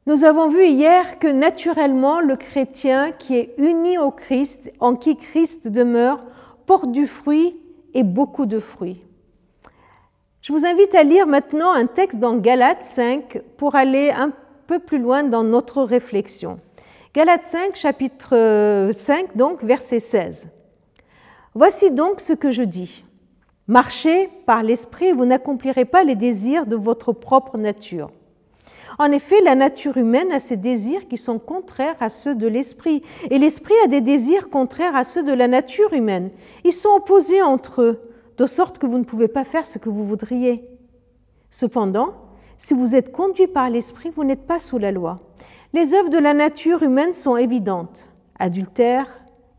Nous avons vu hier que naturellement, le chrétien qui est uni au Christ, en qui Christ demeure, porte du fruit et beaucoup de fruits. Je vous invite à lire maintenant un texte dans Galates 5 pour aller un peu plus loin dans notre réflexion. Galates 5, chapitre 5, donc verset 16. Voici donc ce que je dis. Marchez par l'esprit et vous n'accomplirez pas les désirs de votre propre nature. En effet, la nature humaine a ses désirs qui sont contraires à ceux de l'esprit, et l'esprit a des désirs contraires à ceux de la nature humaine. Ils sont opposés entre eux, de sorte que vous ne pouvez pas faire ce que vous voudriez. Cependant, si vous êtes conduit par l'esprit, vous n'êtes pas sous la loi. Les œuvres de la nature humaine sont évidentes. Adultère,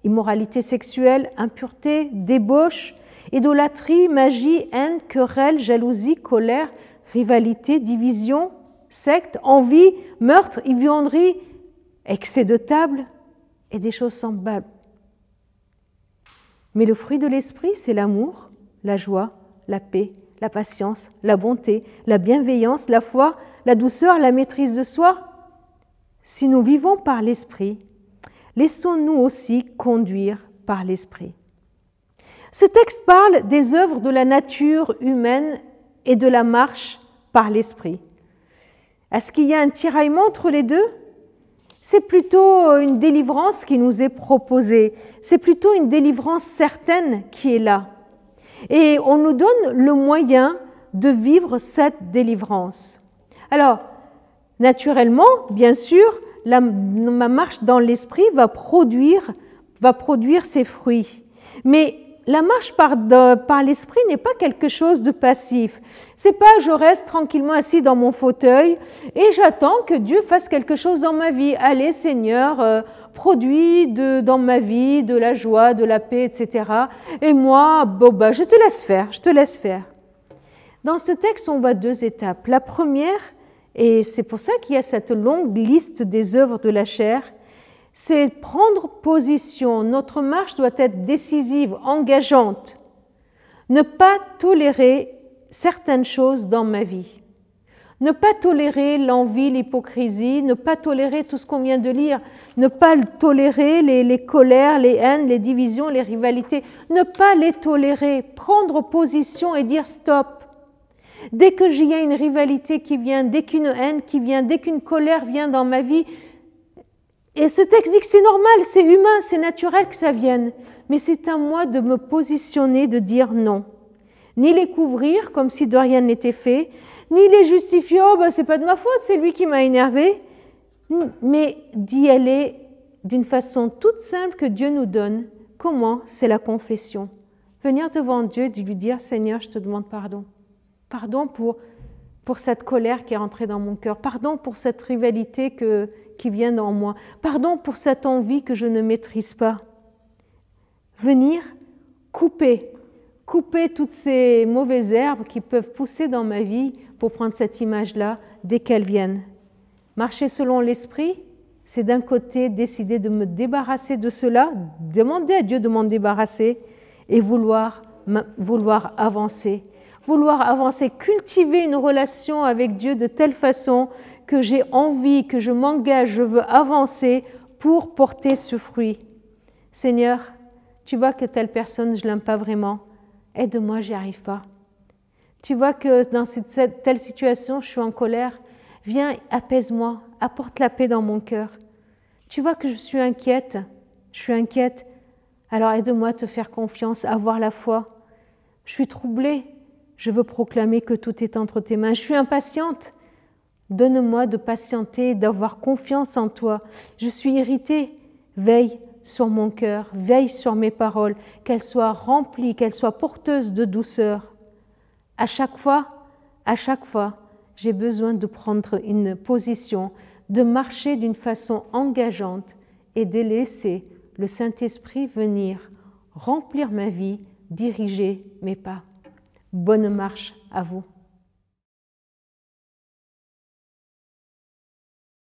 immoralité sexuelle, impureté, débauche, idolâtrie, magie, haine, querelle, jalousie, colère, rivalité, division, secte, envie, meurtre, ivrognerie, excès de table et des choses semblables. Mais le fruit de l'esprit, c'est l'amour, la joie, la paix, la patience, la bonté, la bienveillance, la foi, la douceur, la maîtrise de soi. Si nous vivons par l'esprit, laissons-nous aussi conduire par l'esprit. Ce texte parle des œuvres de la nature humaine et de la marche par l'esprit. Est-ce qu'il y a un tiraillement entre les deux? C'est plutôt une délivrance qui nous est proposée. C'est plutôt une délivrance certaine qui est là. Et on nous donne le moyen de vivre cette délivrance. Alors, naturellement, bien sûr, ma marche dans l'esprit va produire ses fruits. Mais la marche par l'esprit n'est pas quelque chose de passif. C'est pas je reste tranquillement assis dans mon fauteuil et j'attends que Dieu fasse quelque chose dans ma vie. Allez Seigneur, produis dans ma vie de la joie, de la paix, etc. Et moi, je te laisse faire. Dans ce texte, on voit deux étapes. La première, et c'est pour ça qu'il y a cette longue liste des œuvres de la chair, c'est prendre position. Notre marche doit être décisive, engageante. Ne pas tolérer certaines choses dans ma vie. Ne pas tolérer l'envie, l'hypocrisie, ne pas tolérer tout ce qu'on vient de lire, ne pas tolérer les colères, les haines, les divisions, les rivalités, ne pas les tolérer, prendre position et dire stop. Dès que j'y a une rivalité qui vient, dès qu'une haine qui vient, dès qu'une colère vient dans ma vie, et ce texte dit que c'est normal, c'est humain, c'est naturel que ça vienne. Mais c'est à moi de me positionner, de dire non. Ni les couvrir comme si de rien n'était fait, ni les justifier, c'est pas de ma faute, c'est lui qui m'a énervé. Mais d'y aller d'une façon toute simple que Dieu nous donne. Comment? C'est la confession. Venir devant Dieu et lui dire, Seigneur, je te demande pardon. Pardon pour cette colère qui est rentrée dans mon cœur. Pardon pour cette rivalité qui vient en moi. Pardon pour cette envie que je ne maîtrise pas. Venir couper toutes ces mauvaises herbes qui peuvent pousser dans ma vie pour prendre cette image-là dès qu'elles viennent. Marcher selon l'esprit, c'est d'un côté décider de me débarrasser de cela, demander à Dieu de m'en débarrasser et vouloir avancer. Vouloir avancer, cultiver une relation avec Dieu de telle façon que j'ai envie, que je m'engage, je veux avancer pour porter ce fruit. Seigneur, tu vois que telle personne, je ne l'aime pas vraiment. Aide-moi, j'y arrive pas. Tu vois que dans telle situation, je suis en colère. Viens, apaise-moi, apporte la paix dans mon cœur. Tu vois que je suis inquiète. Alors aide-moi à te faire confiance, à avoir la foi. Je suis troublée. Je veux proclamer que tout est entre tes mains. Je suis impatiente. Donne-moi de patienter, d'avoir confiance en toi. Je suis irritée. Veille sur mon cœur, veille sur mes paroles, qu'elles soient remplies, qu'elles soient porteuses de douceur. À chaque fois, j'ai besoin de prendre une position, de marcher d'une façon engageante et de laisser le Saint-Esprit venir remplir ma vie, diriger mes pas. Bonne marche à vous.